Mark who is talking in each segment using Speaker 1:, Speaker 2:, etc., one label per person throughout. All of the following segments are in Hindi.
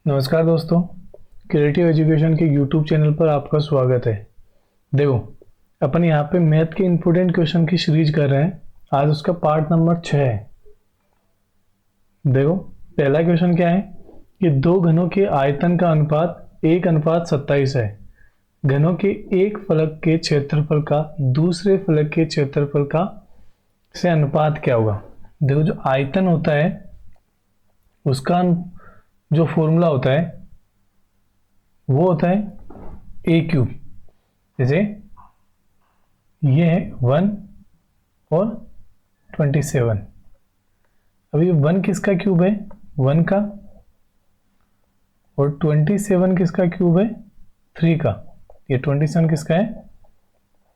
Speaker 1: नमस्कार दोस्तों, क्रिएटिव एजुकेशन के यूट्यूब चैनल पर आपका स्वागत है। देखो, अपन यहाँ पे मैथ के इम्पोर्टेंट क्वेश्चन की सीरीज कर रहे हैं। आज उसका पार्ट नंबर 6 है। देखो, पहला क्वेश्चन क्या है कि दो घनों के आयतन का अनुपात 1:27 है। घनों के एक फलक के क्षेत्रफल का दूसरे फलक के क्षेत्रफल का से अनुपात क्या होगा। देखो, जो आयतन होता है उसका जो फॉर्मूला होता है वो होता है ए क्यूब। जैसे ये है 1 और 27। अब ये 1 किसका क्यूब है? 1 का। और 27 किसका क्यूब है? 3 का। ये 27 किसका है?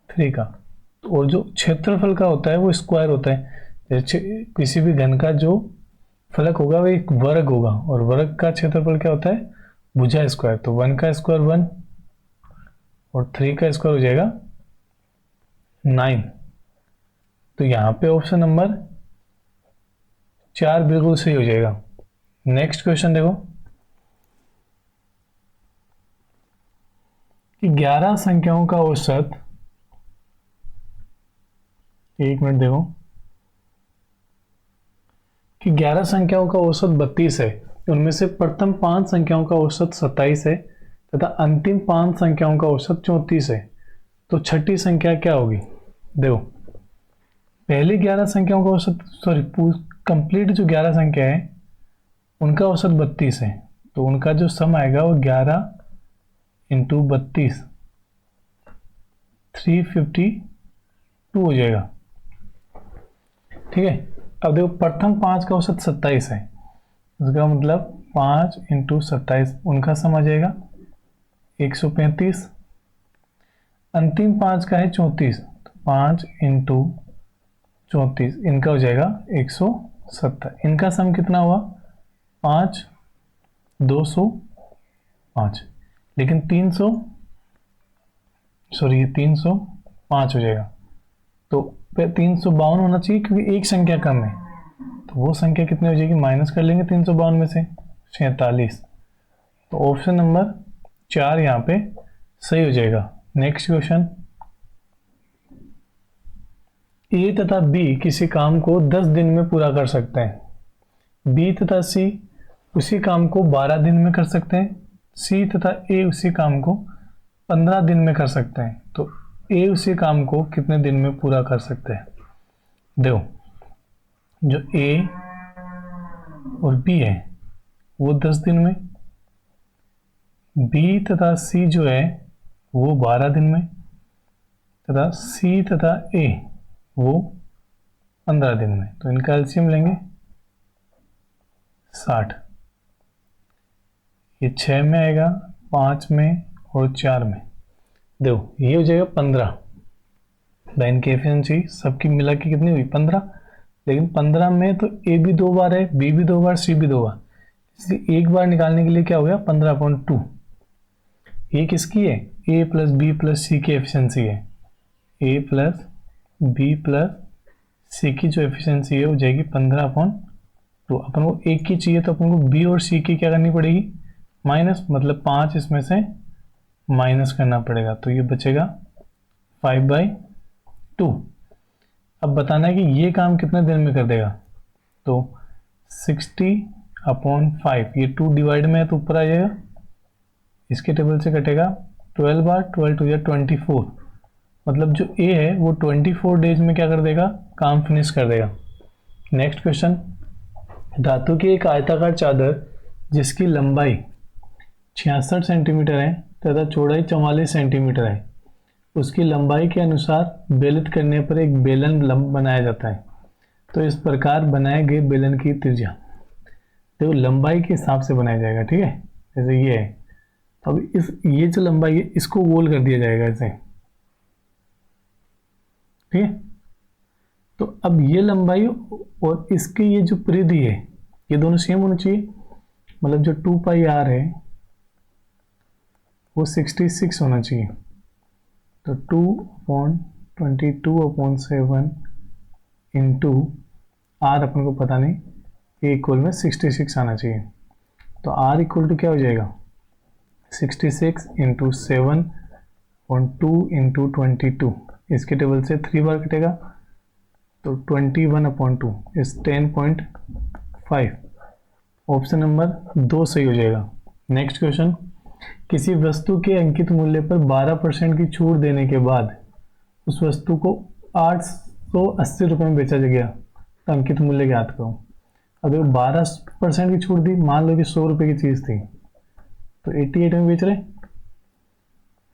Speaker 1: 3 का। और जो क्षेत्रफल का होता है वो स्क्वायर होता है। जैसे किसी भी घन का जो फलक होगा वो एक वर्ग होगा, और वर्ग का क्षेत्रफल क्या होता है? भुजा स्क्वायर। तो 1 का स्क्वायर 1 और 3 का स्क्वायर हो जाएगा 9। तो यहाँ पे ऑप्शन नंबर 4 बिल्कुल सही हो जाएगा। नेक्स्ट क्वेश्चन देखो कि 11 संख्याओं का औसत, एक मिनट देखो, कि 11 संख्याओं का औसत 32 है। उनमें से प्रथम 5 संख्याओं का औसत 27 है तथा अंतिम 5 संख्याओं का औसत 34 है। तो छठी संख्या क्या होगी? देखो, पहली 11 संख्याओं का औसत कंप्लीट जो 11 संख्या है उनका औसत 32 है। तो उनका जो सम आएगा वो 11 इंटू 32 352 हो जाएगा। ठीक है। अब देखो, प्रथम 5 का औसत 27 है, उसका मतलब 5 इंटू 27 उनका सम आ जाएगा 135। अंतिम 5 का है 34, तो 5 इंटू 34 इनका हो जाएगा 170। इनका सम कितना हुआ? 5 205। लेकिन 305 हो जाएगा। तो 352 होना चाहिए क्योंकि एक संख्या कम है। तो वो संख्या कितनी हो जाएगी? माइनस कर लेंगे 352 में से 46। तो ऑप्शन नंबर 4 यहाँ पे सही हो जाएगा। नेक्स्ट क्वेश्चन, ए तथा बी किसी काम को 10 दिन में पूरा कर सकते हैं। बी तथा सी उसी काम को 12 दिन में कर सकते हैं। सी तथा ए उसी काम को 15 दिन में कर सकते हैं। तो ए उसी काम को कितने दिन में पूरा कर सकते हैं? देखो, जो ए और बी है वो 10 दिन में, बी तथा सी जो है वो 12 दिन में, तथा सी तथा ए वो 15 दिन में। तो इनका एलसीएम लेंगे 60। ये 6 में आएगा, 5 में और 4 में। देखो, ये हो जाएगा 15। लाइन की एफिशिएंसी सबकी मिला के कितनी हुई? 15। लेकिन 15 में तो ए भी 2 बार है, बी भी 2 बार, सी भी 2 बार, इसलिए एक बार निकालने के लिए क्या हो गया? 15/2। ये किसकी है? ए प्लस बी प्लस सी की एफिशिएंसी है। ए प्लस बी प्लस सी की जो एफिशिएंसी है वो जाएगी 15/2। अपन को एक की चाहिए तो अपन को बी और सी की क्या करनी पड़ेगी? माइनस, मतलब 5 इसमें से माइनस करना पड़ेगा। तो ये बचेगा 5/2। अब बताना है कि ये काम कितने दिन में कर देगा। तो 60/5, ये 2 डिवाइड में है तो ऊपर आ जाएगा, इसके टेबल से कटेगा 12 बार, 12 टू या 24। मतलब जो ए है वो 24 डेज में क्या कर देगा? काम फिनिश कर देगा। नेक्स्ट क्वेश्चन, धातु की एक आयताकार चादर जिसकी लंबाई 66 सेंटीमीटर है तथा चौड़ाई 44 सेंटीमीटर है, उसकी लंबाई के अनुसार बेलित करने पर एक बेलन बनाया जाता है। तो इस प्रकार बनाए गए बेलन की त्रिज्या, देखो लंबाई के हिसाब से बनाया जाएगा। ठीक है, जैसे ये है, अब ये जो लंबाई है इसको गोल कर दिया जाएगा ऐसे। ठीक है, तो अब ये लंबाई और इसकी ये जो परिधि है ये दोनों सेम होनी चाहिए। मतलब जो 2πr है वो 66 होना चाहिए। तो 2/22/7 इंटू आर अपन को पता नहीं, ये इक्वल में 66 आना चाहिए। तो R इक्वल टू क्या हो जाएगा 66 इंटू 7/2 इंटू 22, इसके टेबल से 3 बार कटेगा तो 21/2 इस 10.5। ऑप्शन नंबर 2 सही हो जाएगा। नेक्स्ट क्वेश्चन, किसी वस्तु के अंकित मूल्य पर 12% की छूट देने के बाद उस वस्तु को 880 रुपये में बेचा गया तो अंकित मूल्य ज्ञात करो। अब देखो 12% की छूट दी, मान लो कि 100 रुपये की चीज़ थी तो 88 में बेच रहे,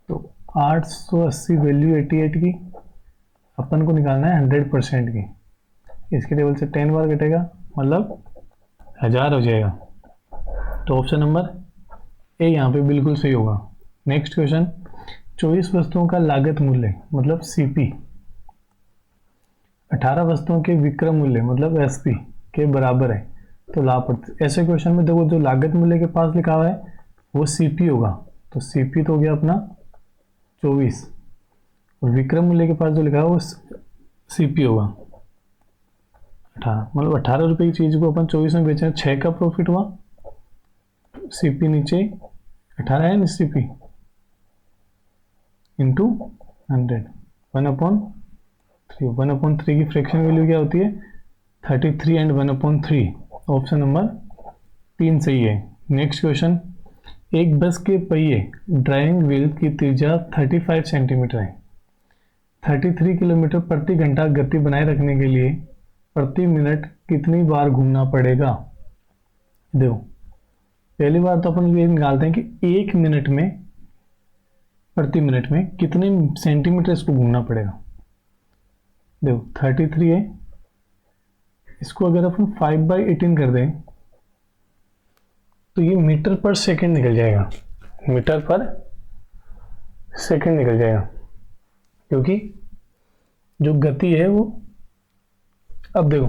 Speaker 1: तो 880 वैल्यू 88 की, अपन को निकालना है 100% की, इसके टेबल से 10 बार कटेगा मतलब 1000 हो जाएगा। तो ऑप्शन नंबर ए यहाँ पे बिल्कुल सही होगा। नेक्स्ट क्वेश्चन, 24 वस्तुओं का लागत मूल्य मतलब सीपी 18 वस्तुओं के विक्रय मूल्य मतलब एसपी के बराबर है तो लाभ प्रतिशत। ऐसे क्वेश्चन में देखो जो लागत मूल्य के पास लिखा हुआ है वो सीपी होगा, तो सीपी तो हो गया अपना 24, और विक्रय मूल्य के पास जो लिखा है वो सीपी होगा 18, मतलब 18 रुपये की चीज़ को अपन 24 में बेचें, 6 का प्रॉफिट हुआ, सीपी नीचे 18 है ना, सीपी इंटू 100 1/3। 1/3 की फ्रैक्शन वैल्यू क्या होती है 33 एंड 1/3। ऑप्शन नंबर 3 सही है। नेक्स्ट क्वेश्चन, एक बस के पहिए ड्राइविंग व्हील की त्रिज्या 35 सेंटीमीटर है। 33 किलोमीटर प्रति घंटा गति बनाए रखने के लिए प्रति मिनट कितनी बार घूमना पड़ेगा। देखो पहली बार तो अपन ये निकालते हैं कि 1 मिनट में प्रति मिनट में कितने सेंटीमीटर इसको घूमना पड़ेगा। देखो 33 है, इसको अगर अपन 5/18 कर दें तो ये मीटर पर सेकंड निकल जाएगा, मीटर पर सेकंड निकल जाएगा, क्योंकि जो गति है वो, अब देखो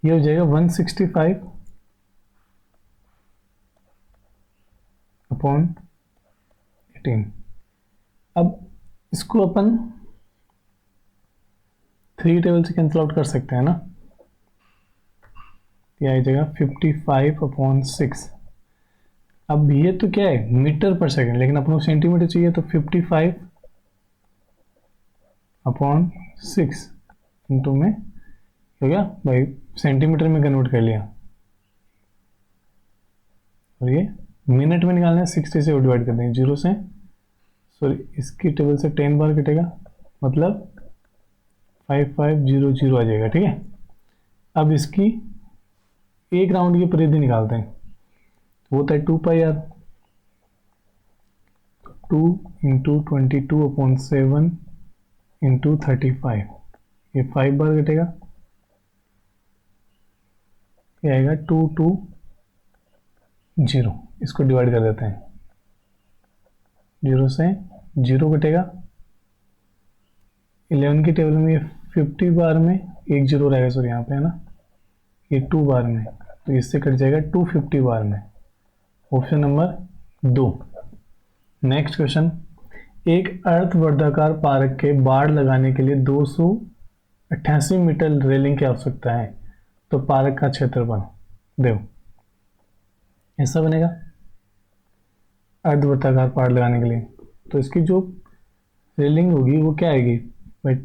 Speaker 1: ये हो जाएगा 165/18। अब इसको अपन 3 टेबल से कैंसिल आउट कर सकते हैं ना, ये आ जाएगा 55/6। अब ये तो क्या है मीटर पर सेकंड, लेकिन अपन को सेंटीमीटर चाहिए तो 55/6 इंटू में हो गया भाई, सेंटीमीटर में कन्वर्ट कर लिया, और ये मिनट में निकालना है, 60 से डिवाइड कर देंगे 0 से, सॉरी इसकी टेबल से 10 बार कटेगा मतलब 5500 आ जाएगा। ठीक है, अब इसकी एक राउंड की परिधि निकालते हैं, वो होता है 2πr, 2 इंटू 22/7 इंटू 35, ये 5 बार कटेगा, ये आएगा 220, इसको डिवाइड कर देते हैं, 0 से 0 कटेगा, 11 की टेबल में ये 50 बार में एक 0 रहेगा, सॉरी यहाँ पे है ना, ये 2 बार में, तो इससे कट जाएगा 250 बार में। Option number 2। नेक्स्ट क्वेश्चन, एक अर्धवर्गाकार पार्क के बाड़ लगाने के लिए 288 मीटर रेलिंग की आवश्यकता है, तो पार्क का क्षेत्रफल देखो ऐसा बनेगा। अर्धवर्गाकार पार्क लगाने के लिए तो इसकी जो रेलिंग होगी वो क्या आएगी भाई,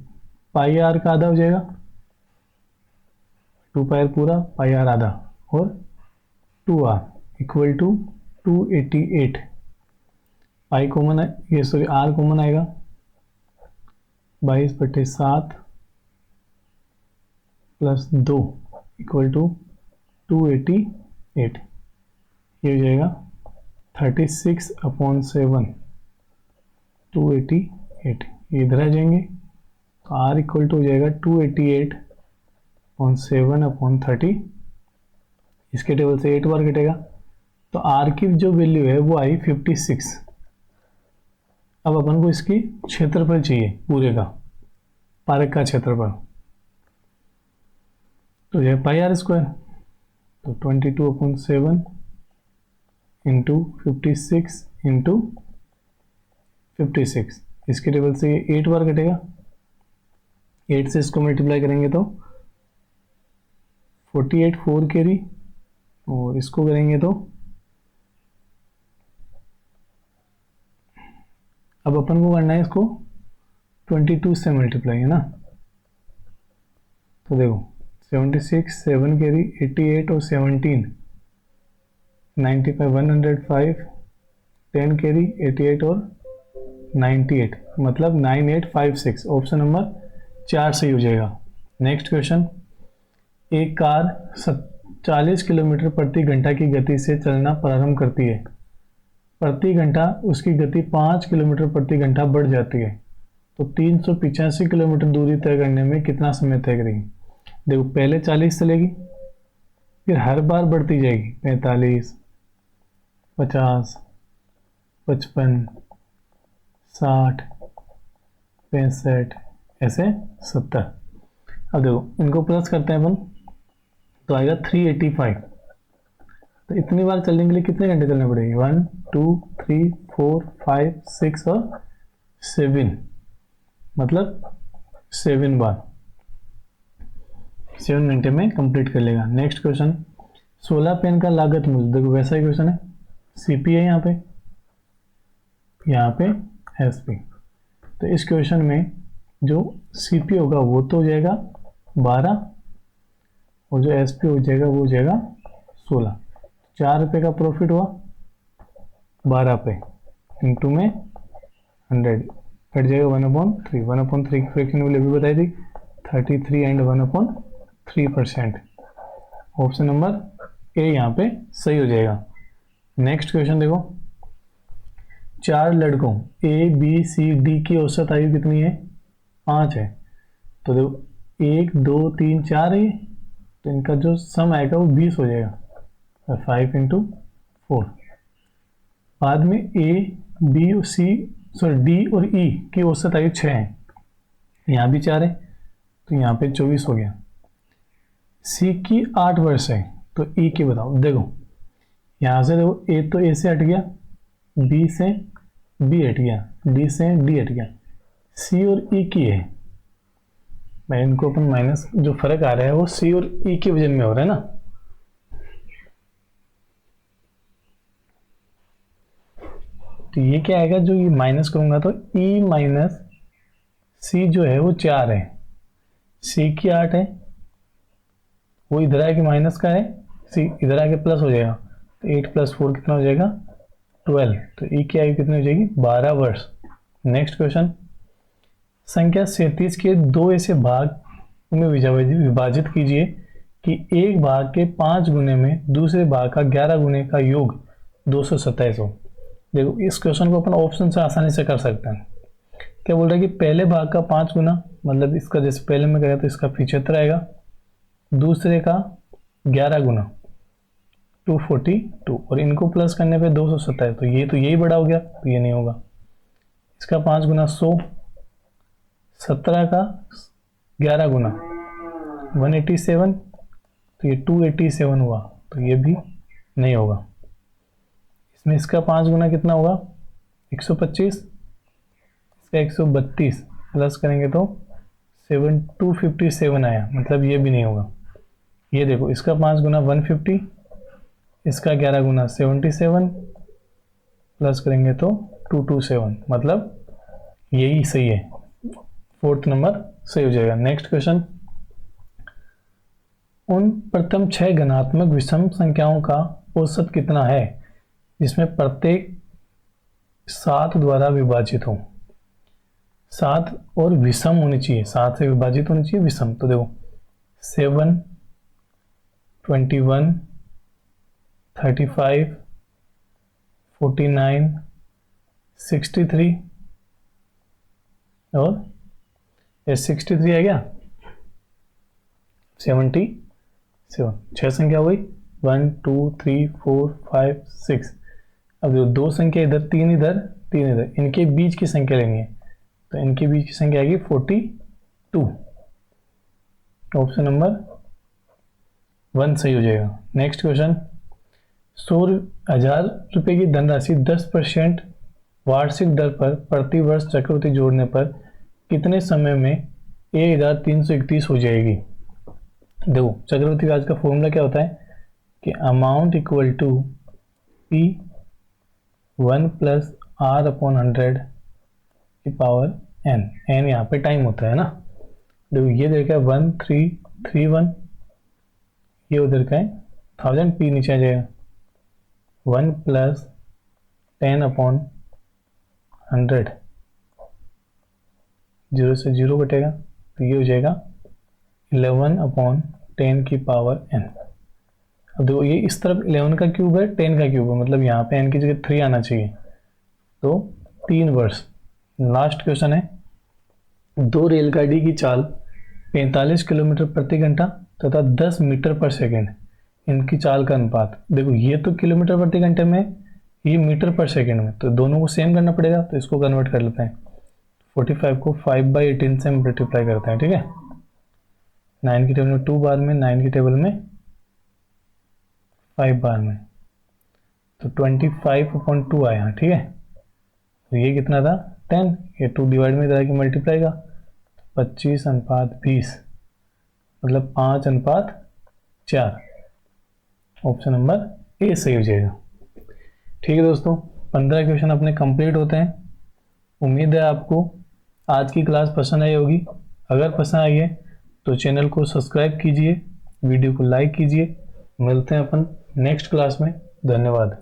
Speaker 1: πr का आधा हो जाएगा, 2πr पूरा, πr आधा, और 2r equal to 288। Pi common है, ये सॉरी r कॉमन आएगा, 22/7 प्लस 2 इक्वल टू 288, ये हो जाएगा 36/7, 288, ये इधर आ जाएंगे, तो r इक्वल टू हो जाएगा 288/7/30, इसके टेबल से 8 बार कटेगा, तो r की जो वैल्यू है वो आई 56। अब अपन को इसकी क्षेत्रफल चाहिए पूरे का, पार्क का क्षेत्रफल, तो यह πr स्क्वायर, तो 22/7 इंटू 56 इंटू 56, इसके टेबल से ये 8 बार कटेगा, 8 से इसको मल्टीप्लाई करेंगे तो 48 4 कैरी और इसको करेंगे तो अब अपन को करना है इसको 22 से मल्टीप्लाई, है ना। तो देखो 76, 7 कैरी, 88 और 17, 95, 105, 10 कैरी, 88 और 98, मतलब 9856। ऑप्शन नंबर 4 सही हो जाएगा। नेक्स्ट क्वेश्चन, एक कार 40 किलोमीटर प्रति घंटा की गति से चलना प्रारंभ करती है। प्रति घंटा उसकी गति 5 किलोमीटर प्रति घंटा बढ़ जाती है, तो 385 किलोमीटर दूरी तय करने में कितना समय तय करेगी। देखो पहले 40 चलेगी, फिर हर बार बढ़ती जाएगी, 45, 50, 55, 60, 65, ऐसे 70। अब देखो इनको प्लस करते हैं अपन, तो आएगा 385। तो इतनी बार चलने के लिए कितने घंटे चलने पड़ेंगे, 1, 2, 3, 4, 5, 6 और 7, मतलब 7 बार 7 घंटे में कंप्लीट कर लेगा। नेक्स्ट क्वेश्चन, 16 पेन का लागत मूल्य, देखो वैसा ही क्वेश्चन है, सीपी है यहाँ पे एसपी। तो इस क्वेश्चन में जो सीपी होगा वो तो हो जाएगा 12, और जो एसपी हो जाएगा वो हो जाएगा 16। 4 रुपये का प्रॉफिट हुआ 12 पे, इंटू में 100 कट जाएगा 1/3। 1/3 की फ्रैक्शन वैल्यू भी बताई थी, 33 एंड 1/3%। ऑप्शन नंबर ए यहाँ पे सही हो जाएगा। नेक्स्ट क्वेश्चन देखो, 4 लड़कों ए बी सी डी की औसत आयु कितनी है, 5 है। तो देखो 1, 2, 3, 4 है, तो इनका जो सम आएगा वो 20 हो जाएगा, 5 × 4। बाद में A B C sorry D और ई की औसत आयु 6 है, यहाँ भी 4 है, तो यहाँ पे 24 हो गया। सी की 8 वर्ष है, तो ई की बताओ। देखो यहाँ से देखो ए तो ए से हट गया, बी से बी हट गया, डी से डी हट गया, सी और ई की है। मैं इनको अपन माइनस, जो फर्क आ रहा है वो सी और ई के वजन में हो रहा है ना। तो ये क्या आएगा, जो ये माइनस करूंगा तो ई माइनस सी जो है वो 4 है, सी की 8 है, वो इधर आके माइनस का है, सी इधर आके प्लस हो जाएगा, तो 8 + 4 कितना हो जाएगा, 12। तो ई की आयु कितनी हो जाएगी, 12 वर्ष। नेक्स्ट क्वेश्चन, संख्या 37 के 2 ऐसे भाग में विभाजित कीजिए कि एक भाग के 5 गुने में दूसरे भाग का 11 गुने का योग 227 हो। देखो इस क्वेश्चन को अपन ऑप्शन से आसानी से कर सकते हैं। क्या बोल रहा है कि पहले भाग का 5 गुना, मतलब इसका जैसे पहले में करें तो इसका 75 आएगा, दूसरे का 11 गुना 242, और इनको प्लस करने पे 227, तो यही बड़ा हो गया, तो ये नहीं होगा। इसका 5 गुना 100, 17 का 11 गुना 187, तो ये 287 हुआ, तो ये भी नहीं होगा। इसमें इसका 5 गुना कितना होगा, 125, इसका 132, प्लस करेंगे तो 257 आया, मतलब ये भी नहीं होगा। ये देखो इसका 5 गुना 150, इसका 11 गुना 77, प्लस करेंगे तो 227, मतलब यही सही है, 4th नंबर सही हो जाएगा। नेक्स्ट क्वेश्चन, उन प्रथम 6 घनात्मक विषम संख्याओं का औसत कितना है जिसमें प्रत्येक 7 द्वारा विभाजित हो। 7 और विषम होनी चाहिए, 7 से विभाजित होनी चाहिए, विषम। तो देखो 7, 21, 35, 49, 63 और 63 है क्या, 77। 6 संख्या हुई, 1, 2, 3, 4, 5, 6। अब जो 2 संख्या इधर, 3 इधर, 3 इधर, इनके बीच की संख्या लेनी है, तो इनके बीच की संख्या आएगी 42। ऑप्शन नंबर 1 सही हो जाएगा। नेक्स्ट क्वेश्चन, 100,000 रुपये की धनराशि 10% वार्षिक दर पर प्रति वर्ष चक्रवृद्धि जोड़ने पर कितने समय में 1331 हो जाएगी। देखो चक्रवृद्धि ब्याज का फॉर्मूला क्या होता है कि amount equal to P 1 plus R upon 100 की पावर n। n यहाँ पे टाइम होता है ना। देखो ये देखा 1331, ये उधर का है 1000, P नीचे आ जाएगा 1 प्लस 10 अपॉन 100, 0 से 0 कटेगा तो ये हो जाएगा 11 अपॉन 10 की पावर n। अब देखो ये इस तरफ 11 का क्यूब है, 10 का क्यूब है, मतलब यहाँ पे n की जगह 3 आना चाहिए, तो 3 वर्ष। लास्ट क्वेश्चन है, दो रेलगाड़ी की चाल 45 किलोमीटर प्रति घंटा तथा 10 मीटर पर सेकेंड, इनकी चाल का अनुपात। देखो ये तो किलोमीटर प्रति घंटे में, ये मीटर पर सेकेंड में, तो दोनों को सेम करना पड़ेगा, तो इसको कन्वर्ट कर लेते हैं। 45 को 5/18 से मल्टीप्लाई करते हैं, ठीक है। 9 की टेबल में 2 बार में, 9 की टेबल में 5 बार में, तो 25/2 आया, ठीक है। तो ये कितना था 10, ये 2 डिवाइड में इधर की मल्टीप्लाई का 25/20, मतलब 5/4। ऑप्शन नंबर ए सही हो जाएगा। ठीक है दोस्तों, 15 क्वेश्चन अपने कंप्लीट होते हैं। उम्मीद है आपको आज की क्लास पसंद आई होगी। अगर पसंद आई है तो चैनल को सब्सक्राइब कीजिए, वीडियो को लाइक कीजिए। मिलते हैं अपन नेक्स्ट क्लास में। धन्यवाद।